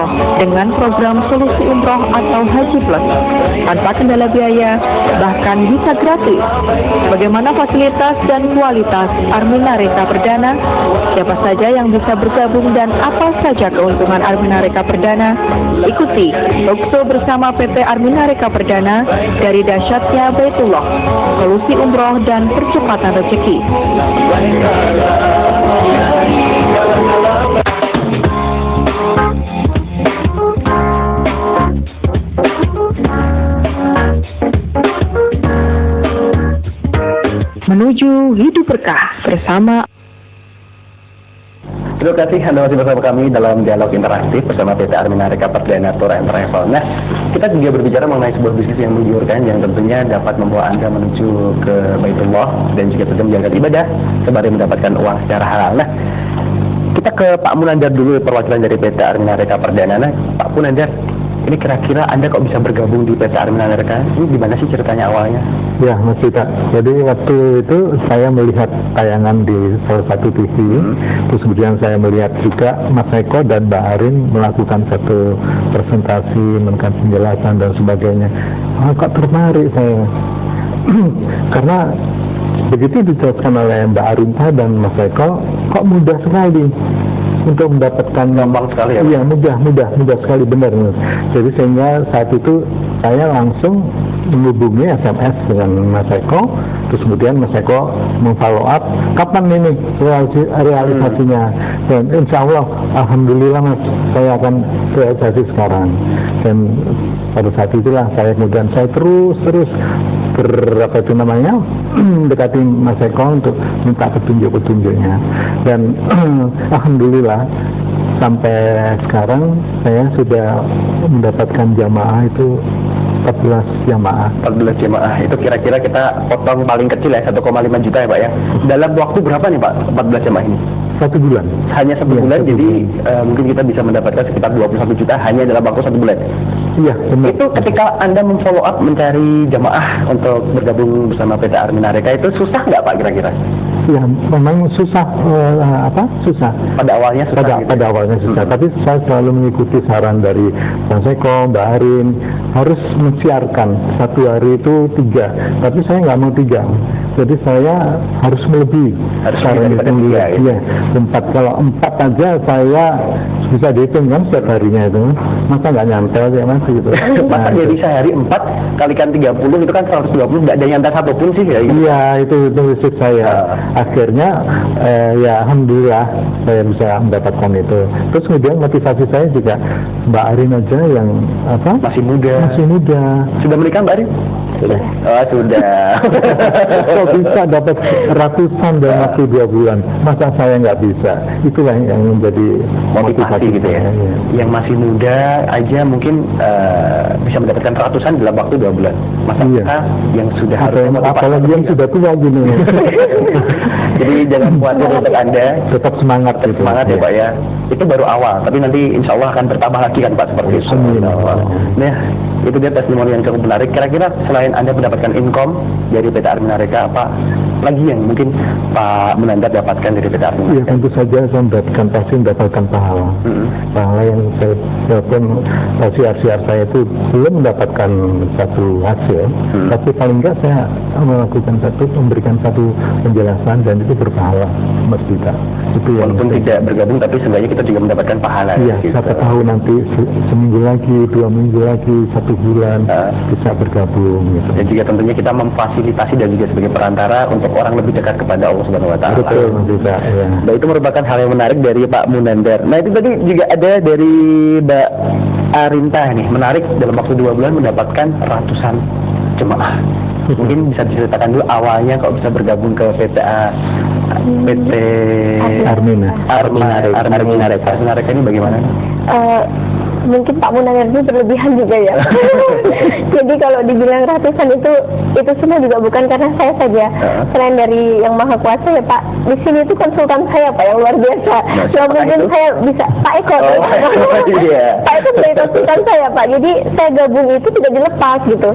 umroh dengan program solusi umroh atau Haji Plus tanpa kendala biaya, bahkan bisa gratis. Bagaimana fasilitas dan kualitas Armina Reka Perdana? Siapa saja yang bisa bergabung dan apa saja keuntungan Armina Reka Perdana? Ikuti talkshow bersama PT Armina Reka Perdana dari dahsyatnya Baitullah, solusi umroh dan percepatan rezeki. Menuju hidup berkah bersama. Terima kasih Anda masih bersama kami dalam dialog interaktif bersama PT Armina Reka Perdana Tour and Travel. Nah, kita juga berbicara mengenai sebuah bisnis yang menggiurkan yang tentunya dapat membawa Anda menuju ke Baitullah dan juga tentu menjalankan ibadah sembari mendapatkan uang secara halal. Nah, kita ke Pak Munandar dulu, perwakilan dari PT Armina Reka Perdana. Nah, Pak Munandar, ini kira-kira Anda kok bisa bergabung di PT Armina Reka? Ini gimana sih ceritanya awalnya? Ya, Mas Vita. Jadi waktu itu saya melihat tayangan di salah satu TV, terus kemudian saya melihat juga Mas Eko dan Mbak Arin melakukan satu presentasi, memberikan penjelasan dan sebagainya. Kok tertarik saya, karena begitu dijelaskan oleh Mbak Arin dan Mas Eko, kok mudah sekali untuk mendapatkan. Gampang sekali ya? Iya, mudah sekali, benar. Jadi sehingga saat itu saya langsung menghubungi SMS dengan Mas Eko, terus kemudian Mas Eko memfollow up kapan ini realisasinya, dan insya Allah alhamdulillah Mas, saya akan realisasi sekarang. Dan pada saat itulah saya kemudian terus mendekati Mas Eko untuk minta petunjuknya, dan alhamdulillah sampai sekarang saya sudah mendapatkan jamaah itu 14 jamaah. Itu kira-kira kita potong paling kecil ya 1,5 juta ya Pak ya. Dalam waktu berapa nih Pak 14 jamaah ini? 1 bulan. Hanya 1 bulan, jadi mungkin kita bisa mendapatkan sekitar 21 juta hanya dalam waktu 1 bulan. Iya, benar. Itu ketika Anda memfollow up mencari jamaah untuk bergabung bersama PT Armina Reka, itu susah nggak Pak kira-kira? Ya, memang susah. Susah. Pada awalnya susah. Pada awalnya susah. Tapi saya selalu mengikuti saran dari Mas Eko, Mbak Arin, harus mensiarkan 1 hari itu 3. Tapi saya nggak mau 3. Jadi saya harus melebihi. Harus itu ya. Iya, 4. Kalau 4 aja saya bisa dihitung kan setiap harinya itu. Masa nggak nyantel ya Mas gitu. Masa jadi sehari 4 kalikan 30 itu kan 120, nggak ada nyantel satupun sih ya? Iya, itu prinsip saya. Akhirnya ya alhamdulillah saya bisa mendapatkan itu. Terus kemudian motivasi saya juga Mbak Arin aja yang masih muda. Sudah menikah Mbak Arin? Sudah. Oh, sudah. Kok bisa dapat ratusan dalam waktu 2 bulan? Masa saya nggak bisa? Itulah yang menjadi motivasi gitu ya. Yang masih muda aja mungkin bisa mendapatkan ratusan dalam waktu 2 bulan. Masa kita yang sudah apalagi yang sudah tua gini. Jadi jangan khawatir untuk Anda. Tetap semangat ya Pak ya. Itu baru awal, tapi nanti insya Allah akan bertambah lagi kan Pak seperti itu. Nah, itu dia testimoni yang cukup menarik. Kira-kira selain Anda mendapatkan income dari PT Armina Reka, apa lagi yang mungkin Pak Munandar dapatkan dari PT Armina Reka? Ya, tentu saja saya mendapatkan pahala. Pahala yang saya pun siar-siar saya itu belum mendapatkan satu hasil, tapi paling enggak saya memberikan satu penjelasan dan itu berpahala, Mas Dita. Itu walaupun tidak bergabung, tapi seenggaknya kita juga mendapatkan pahala. Iya, gitu. Siapa tahu nanti seminggu lagi, 2 minggu lagi, 1 bulan bisa bergabung. Gitu. Dan juga tentunya kita memfasilitasi dan juga sebagai perantara untuk orang lebih dekat kepada Allah Subhanahu Wa Taala. Betul, juga. Ya. Nah, itu merupakan hal yang menarik dari Pak Munandar. Nah, itu tadi juga ada dari Mbak Arinta nih, menarik dalam waktu 2 bulan mendapatkan ratusan jemaah. Mungkin bisa diceritakan dulu awalnya kok bisa bergabung ke PT Armina Reka ini bagaimana? Mungkin Pak Munandar itu berlebihan juga ya. Jadi kalau dibilang ratusan itu semua juga bukan karena saya saja. Selain dari Yang Maha Kuasa ya Pak, di sini itu konsultan saya Pak yang luar biasa. Nah, mungkin saya bisa Pak Eko. Pak Eko sebagai konsultan saya Pak. Jadi saya gabung itu tidak dilepas gitu.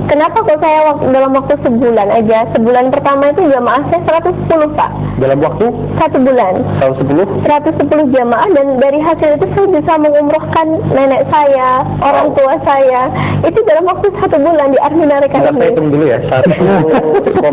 Kenapa kok saya dalam waktu sebulan aja? Sebulan pertama itu jamaah saya 110 Pak. Dalam waktu 1 bulan. 110 jamaah, dan dari hasil itu saya bisa mengumrohkan nenek saya, orang tua saya, itu dalam waktu 1 bulan di Armina Reka Kita ini. hitung dulu ya, 1,5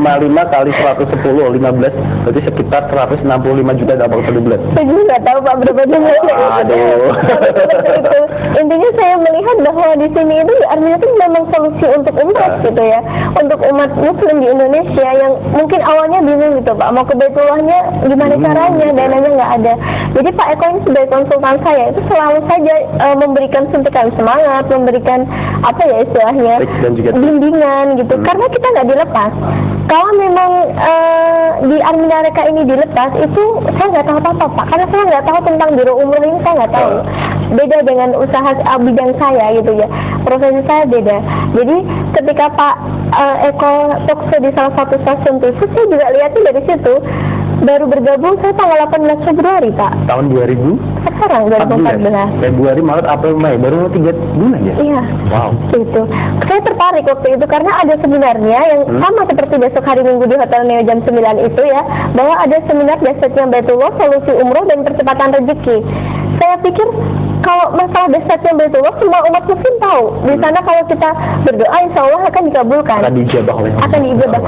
kali 110, 15, berarti sekitar 165 juta dalam waktu 1 bulan. Saya juga nggak tahu Pak berapa jumlahnya. Aduh. Seperti itu. Intinya saya melihat bahwa di sini itu di Armina itu memang solusi untuk umat gitu ya, untuk umat Muslim di Indonesia yang mungkin awalnya bingung gitu Pak, mau ke Baitullahnya gimana caranya, dananya nggak ada. Jadi Pak Eko ini sebagai konsultan saya itu selalu saja memberikan suntikan semangat, memberikan apa ya istilahnya Tips dan juga bimbingan gitu, karena kita nggak dilepas. Kalau memang di Armina Reka ini dilepas, itu saya nggak tahu apa-apa Pak, karena saya nggak tahu tentang biro umroh ini, saya nggak tahu. Beda dengan usaha bidang saya gitu ya, profesi saya beda. Jadi ketika Pak Eko talkshow di salah satu stasiun TV, saya juga lihatnya dari situ. Baru bergabung saya tanggal 18 Februari Pak. tahun 2000? Sekarang 2014. Februari, Maret, April, Mei, baru 3 bulan ya? Iya. Wow. Itu saya tertarik waktu itu karena ada seminarnya yang sama seperti besok hari Minggu di Hotel Neo jam 9 itu ya, bahwa ada seminar Dasarnya Baitullah, solusi umroh dan percepatan rezeki. Saya pikir kalau masalah Dasarnya Baitullah semua umat muslim tahu. Di sana kalau kita berdoa insya Allah akan dikabulkan. Akan diijabah oleh Allah. Akan diijabah.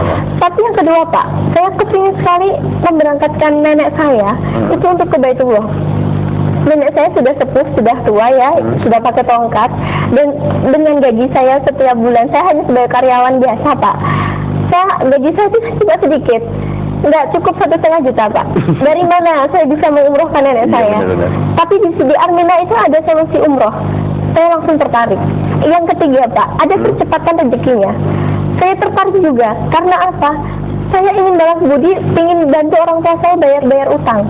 Tapi yang kedua Pak, saya kepingin sekali memberangkatkan nenek saya itu untuk ke Baitullah. Nenek saya sudah sepuh, sudah tua ya, sudah pakai tongkat, dan dengan gaji saya setiap bulan, saya hanya sebagai karyawan biasa Pak. Gaji saya itu juga sedikit, nggak cukup 1,5 juta Pak. Dari mana saya bisa mengumrohkan nenek saya? Benar-benar. Tapi di Armina itu ada solusi umroh. Saya langsung tertarik. Yang ketiga Pak, ada percepatan rezekinya. Saya tertarik juga, karena apa? Saya ingin balas budi, ingin bantu orang tua saya bayar utang.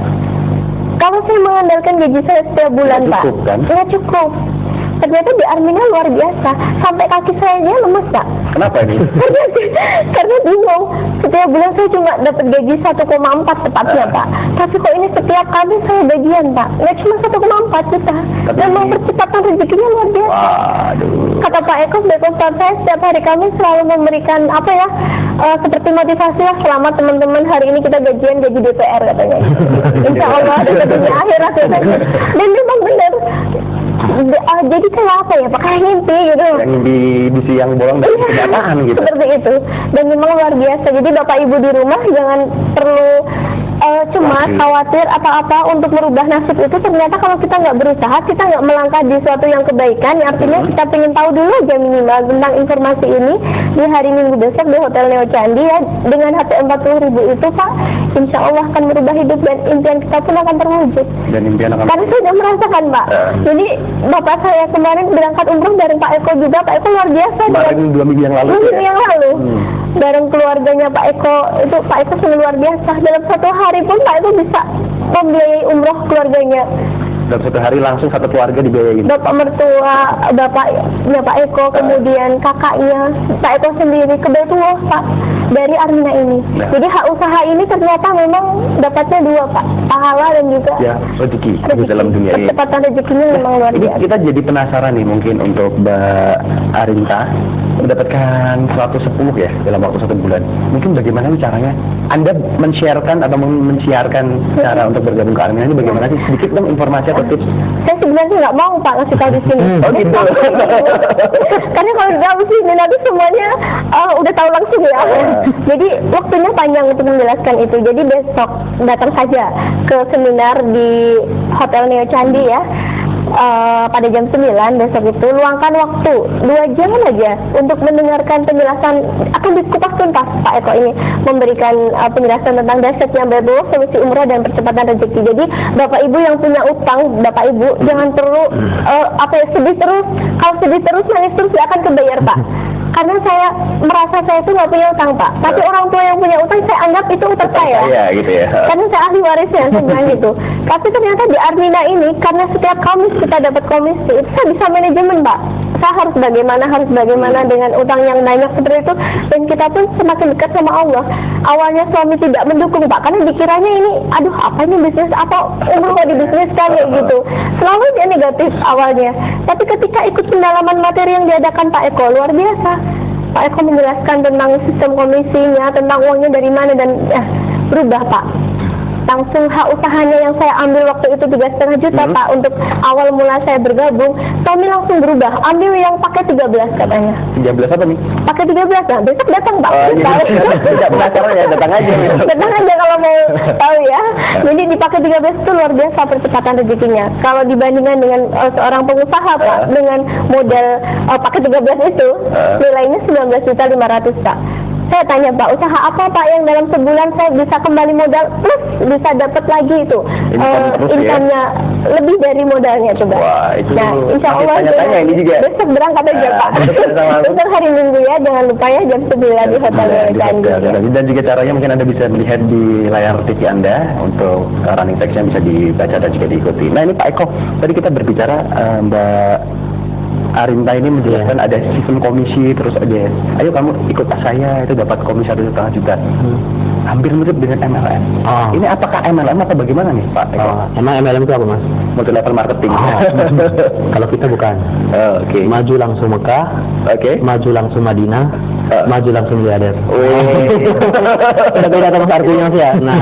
Kalau saya mengandalkan gaji saya setiap bulan Nggak Pak, cukup, kan? nggak cukup. Ternyata di Armina luar biasa, sampai kaki saya aja lemes Pak. Kenapa ini? Karena bingung, setiap bulan saya cuma dapat gaji 1,4 tepatnya Pak. Tapi kok ini setiap kali saya gajian Pak, nggak cuma 1,4 juta. Dan mau percepatan rezekinya luar biasa. Waduh. Kata Pak Eko, sebagai ustaz saya setiap hari kami selalu memberikan apa ya, seperti motivasi lah, selamat teman-teman, hari ini kita gajian gaji DPR katanya. Insya Allah ada dunia akhirat katanya. Dan memang benar. Jadi kayak apa ya Pak, kayak mimpi gitu. Yang di siang bolong dari kenyataan gitu. Seperti itu. Dan memang luar biasa. Jadi Bapak Ibu di rumah jangan perlu cemas, khawatir apa-apa untuk merubah nasib itu. Ternyata kalau kita nggak berusaha, kita nggak melangkah di suatu yang kebaikan, artinya kita pengen tahu dulu aja minimal tentang informasi ini di hari Minggu besok di Hotel Neo Candi ya, dengan HP 40.000 itu Pak, insya Allah akan merubah hidup dan impian kita pun akan terwujud. Dan impian akan. Karena saya sudah merasakan Pak. Jadi bapak saya kemarin berangkat umroh bareng Pak Eko juga. Pak Eko luar biasa. Kemarin 2 minggu yang lalu. 2 minggu ya? yang lalu. Bareng keluarganya Pak Eko, itu Pak Eko sungguh luar biasa. Dalam 1 hari pun Pak Eko bisa membiayai umroh keluarganya. Dalam 1 hari langsung 1 keluarga dibiayain. Bapak mertua, bapaknya Pak Eko, kemudian kakaknya, Pak Eko sendiri ke Baitullah Pak, dari Armina ini. Nah. Jadi hak usaha ini ternyata memang dapatnya 2 Pak, pahala dan juga Ya, rezeki di dalam dunia ini. percepatan rezekinya memang luar Ini biasa. kita jadi penasaran nih mungkin untuk Mbak Arinta mendapatkan 110 ya dalam waktu 1 bulan. Mungkin bagaimana nih caranya? Anda men-sharekan atau mensiarkan cara untuk bergabung ke Armina ini bagaimana sih? Sedikit dong informasi atau tips. Saya sebenarnya nggak mau Pak ngasih tahu di sini. Oh gitu. Karena kalau di dalam sini nanti semuanya udah tahu langsung ya. Jadi waktunya panjang untuk menjelaskan itu. Jadi besok datang saja ke seminar di Hotel Neo Candi ya. Pada jam 9 besok itu luangkan waktu 2 jam aja untuk mendengarkan penjelasan, akan dikupas tuntas Pak Eko ini memberikan penjelasan tentang dasarnya Baitullah, solusi umroh dan percepatan rezeki. Jadi Bapak Ibu yang punya utang, Bapak Ibu jangan perlu sedih terus. Kalau sedih terus, nangis terus gak akan kebayar Pak. Karena saya merasa saya itu nggak punya utang Pak, tapi orang tua yang punya utang saya anggap itu utang saya. Iya gitu ya. Karena saya ahli warisnya, saya bilang gitu. Tapi ternyata di Armina ini, karena setiap Kamis kita dapat komisi, itu saya bisa manajemen Pak. Saya harus bagaimana dengan utang yang banyak seperti itu, dan kita pun semakin dekat sama Allah. Awalnya suami tidak mendukung Pak, karena dikiranya ini, aduh apa ini bisnis, apa umroh kok dibisniskan kayak gitu. Selalu dia negatif awalnya. Tapi ketika ikut pendalaman materi yang diadakan Pak Eko, luar biasa. Pak Eko menjelaskan tentang sistem komisinya, tentang uangnya dari mana, dan ya berubah Pak. langsung hak usahanya yang saya ambil waktu itu 3,5 juta Pak untuk awal mula saya bergabung, Tommy langsung berubah, ambil yang pakai 13 katanya. 13 apa nih? Pakai 13 lah, besok datang Pak. Oh, iya. Tidak penasaran ya, datang aja. Datang aja kalau mau tahu ya. Jadi dipakai 13 itu luar biasa percepatan rezekinya. Kalau dibandingkan dengan seorang pengusaha Pak, dengan modal pakai 13 itu, nilainya 19.500.000 Pak. Saya tanya Pak, usaha apa Pak yang dalam sebulan saya bisa kembali modal plus bisa dapat lagi itu income-nya lebih dari modalnya coba. Wah, itu nah, insya Allah tanya-tanya ini juga. Besok berangkat aja Pak. Besok hari Minggu ya, jangan lupa ya jam 9 di Hotel Candi. Dan juga caranya mungkin Anda bisa melihat di layar TV Anda untuk running text-nya bisa dibaca dan juga diikuti. Nah ini Pak Eko, tadi kita berbicara Mbak Arinta ini menjelaskan ada sistem komisi, terus ada, ayo kamu ikut saya itu dapat komisi 1,5 juta. Hampir mirip dengan MLM. Ini apakah MLM atau bagaimana nih Pak Eko? Emang MLM itu apa Mas? Multi level marketing. Kalau kita bukan. Oke. Maju langsung Mekah, maju langsung Madinah, maju langsung miliarder. Beda sama artinya Mas ya. Nah,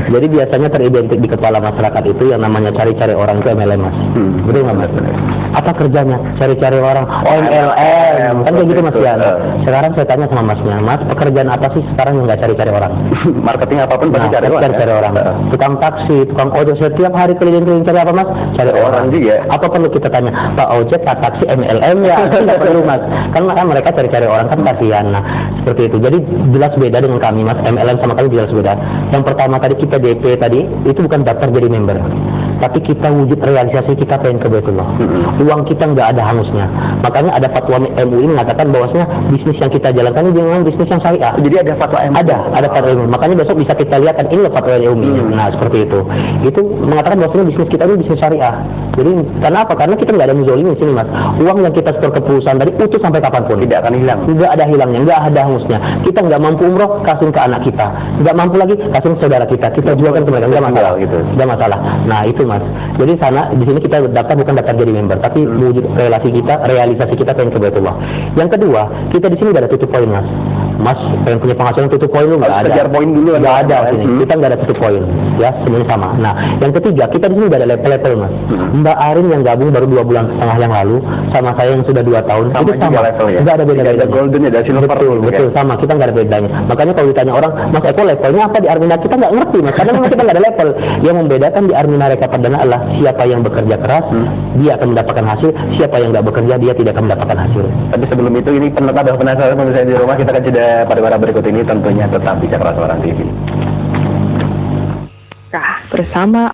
jadi biasanya teridentik di kepala masyarakat itu yang namanya cari-cari orang itu MLM Mas. Betul nggak Mas? Apa kerjanya? Cari-cari orang. Oh MLM. Kan kayak gitu Mas ya. Sekarang saya tanya sama Masnya, Mas pekerjaan apa sih sekarang yang nggak cari-cari orang? Marketing apapun pasti cari orang. Tukang taksi, tukang ojek setiap hari keliling-keliling cari apa Mas? Cari orang juga. Apa perlu kita tanya, Pak ojek, Pak taksi, MLM ya? Tidak perlu Mas. Kan mereka cari-cari orang kan kasihan. Nah, seperti itu. Jadi jelas beda dengan kami Mas. MLM sama kami jelas beda. Yang pertama tadi kita DP tadi itu bukan daftar jadi member, tapi kita wujud realisasi kita pengen ke Baitullah. Uang kita nggak ada hangusnya. Makanya ada fatwa MUI mengatakan bahwasanya bisnis yang kita jalankan ini memang bisnis yang syariah. Jadi ada fatwa MUI. Ada fatwa MUI. Makanya besok bisa kita lihat kan ini fatwa MUI. Nah seperti itu. Itu mengatakan bahwasanya bisnis kita ini bisnis syariah. Jadi karena apa? Karena kita nggak ada menzolimi di sini Mas. Uang yang kita setor ke perusahaan tadi utuh sampai kapanpun. Tidak akan hilang. Nggak ada hilangnya, nggak ada hangusnya. Kita nggak mampu umroh, kasih ke anak kita. Nggak mampu lagi, kasih ke saudara kita. Kita jualkan ke mereka. Nggak masalah. Nggak masalah. Nah itu Mas. Jadi di sini kita daftar bukan daftar jadi member, tapi wujud realisasi kita pengen ke Baitullah. Yang kedua, kita di sini nggak ada tutup poin Mas. Mas pengen punya penghasilan tutup poin lu nggak ada. Kejar poin dulu. Nggak ada sini. Kita nggak ada tutup poin. Ya semuanya sama. Nah yang ketiga, kita di sini nggak ada level-level Mas. Mbak Arin yang gabung baru 2,5 bulan yang lalu, sama saya yang sudah 2 tahun, sama itu sama. Level, ya? Nggak ada beda-beda. Ada golden, ada silver. Betul, sama. Kita nggak ada bedanya. Makanya kalau ditanya orang, Mas Eko levelnya apa di Armina? Kita nggak ngerti Mas. Karena memang kita nggak ada level. Yang membedakan di Armina Reka Perdana adalah siapa yang bekerja keras, dia akan mendapatkan hasil. Siapa yang nggak bekerja, dia tidak akan mendapatkan hasil. Tapi sebelum itu, ini penonton penasaran pemirsa di rumah, kita akan jeda pada era berikut ini tentunya tetap di Cakra Suara TV. Nah, bersama